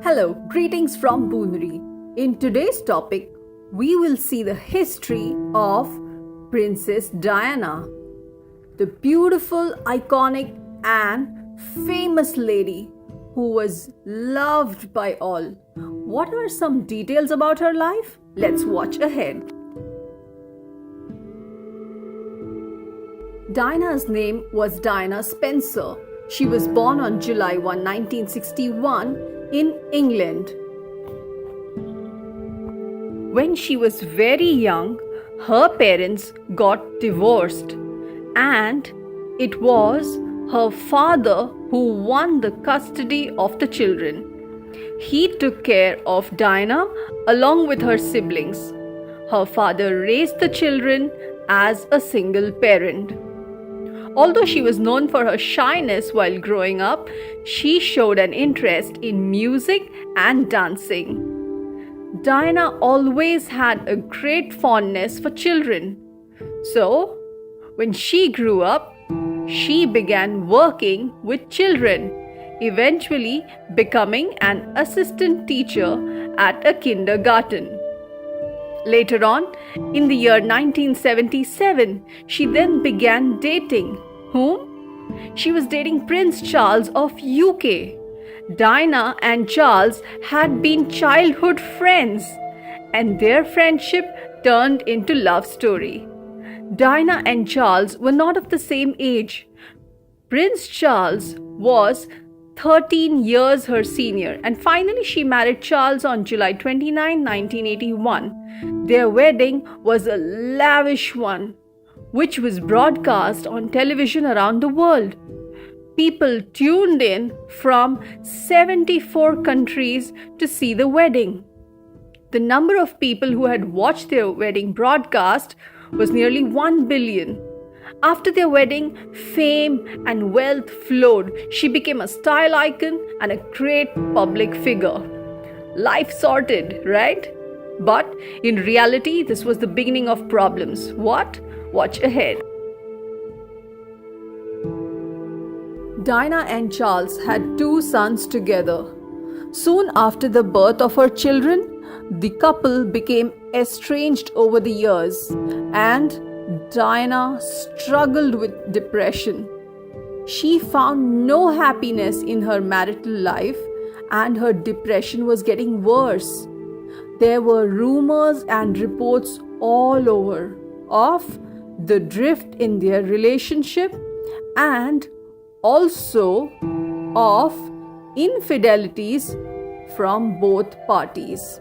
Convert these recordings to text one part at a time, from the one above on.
Hello, greetings from Boonri. In today's topic, we will see the history of Princess Diana, the beautiful, iconic, and famous lady who was loved by all. What are some details about her life? Let's watch ahead. Diana's name was Diana Spencer. She was born on July 1, 1961 in England. When she was very young, her parents got divorced, and it was her father who won the custody of the children. He took care of Diana along with her siblings. Her father raised the children as a single parent. Although she was known for her shyness while growing up, she showed an interest in music and dancing. Diana always had a great fondness for children. So, when she grew up, she began working with children, eventually becoming an assistant teacher at a kindergarten. Later on, in the year 1977, she then began dating. Whom? She was dating Prince Charles of UK. Diana and Charles had been childhood friends, and their friendship turned into love story. Diana and Charles were not of the same age. Prince Charles was 13 years her senior, and finally she married Charles on July 29, 1981. Their wedding was a lavish one, which was broadcast on television around the world. People tuned in from 74 countries to see the wedding. The number of people who had watched their wedding broadcast was nearly 1 billion. After their wedding, fame and wealth flowed. She became a style icon and a great public figure. Life sorted, right? But in reality, this was the beginning of problems. What? Watch ahead. Diana and Charles had 2 sons together. Soon after the birth of her children, the couple became estranged over the years, and Diana struggled with depression. She found no happiness in her marital life, and her depression was getting worse. There were rumors and reports all over of the drift in their relationship and also of infidelities from both parties.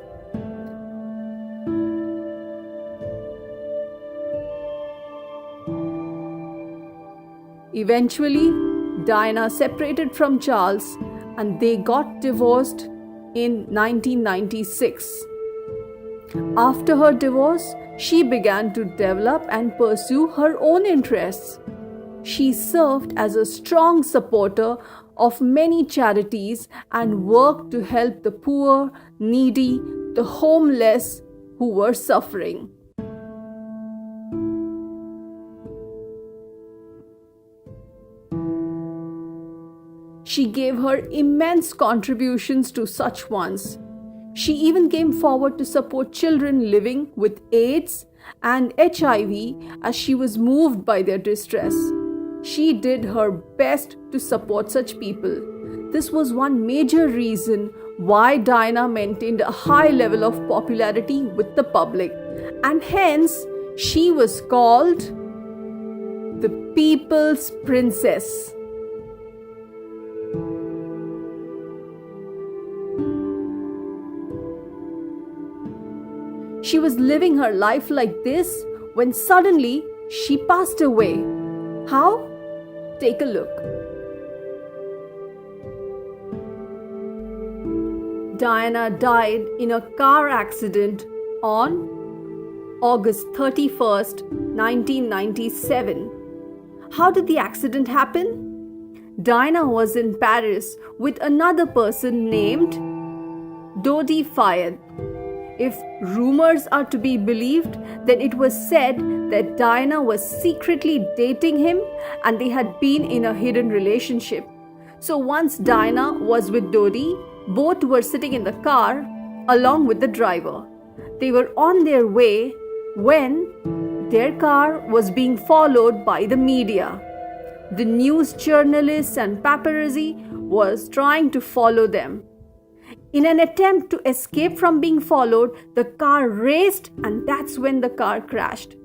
Eventually, Diana separated from Charles and they got divorced in 1996. After her divorce, she began to develop and pursue her own interests. She served as a strong supporter of many charities and worked to help the poor, needy, the homeless who were suffering. She gave her immense contributions to such ones. She even came forward to support children living with AIDS and HIV as she was moved by their distress. She did her best to support such people. This was one major reason why Diana maintained a high level of popularity with the public, and hence she was called the People's Princess. She was living her life like this when suddenly she passed away. How? Take a look. Diana died in a car accident on August 31st, 1997. How did the accident happen? Diana was in Paris with another person named Dodi Fayed. If rumors are to be believed, then it was said that Diana was secretly dating him and they had been in a hidden relationship. So once Diana was with Dodi, Both were sitting in the car along with the driver. They were on their way when their car was being followed by the media. The news journalists and paparazzi was trying to follow them. In an attempt to escape from being followed, the car raced, and that's when the car crashed.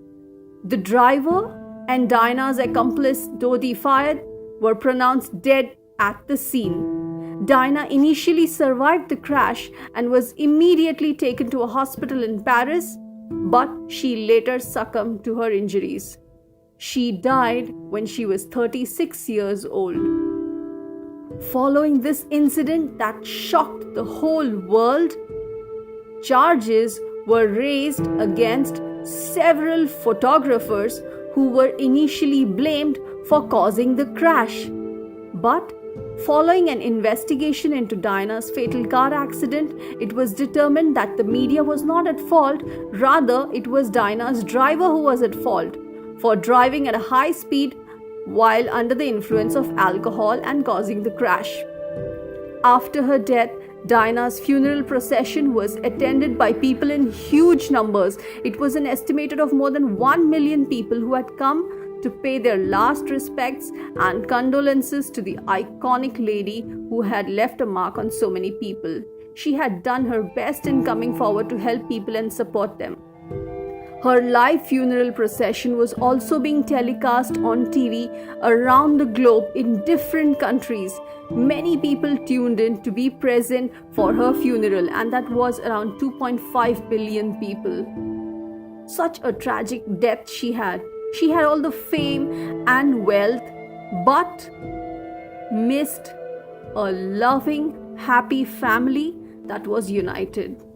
The driver and Diana's accomplice Dodi Fayed were pronounced dead at the scene. Diana initially survived the crash and was immediately taken to a hospital in Paris, but she later succumbed to her injuries. She died when she was 36 years old. Following this incident that shocked the whole world, charges were raised against several photographers who were initially blamed for causing the crash. But following an investigation into Diana's fatal car accident, it was determined that the media was not at fault, rather it was Diana's driver who was at fault for driving at a high speed while under the influence of alcohol and causing the crash. After her death, Diana's funeral procession was attended by people in huge numbers. It was an estimated of more than 1 million people who had come to pay their last respects and condolences to the iconic lady who had left a mark on so many people. She had done her best in coming forward to help people and support them. Her live funeral procession was also being telecast on TV around the globe in different countries. Many people tuned in to be present for her funeral, and that was around 2.5 billion people. Such a tragic death she had. She had all the fame and wealth, but missed a loving, happy family that was united.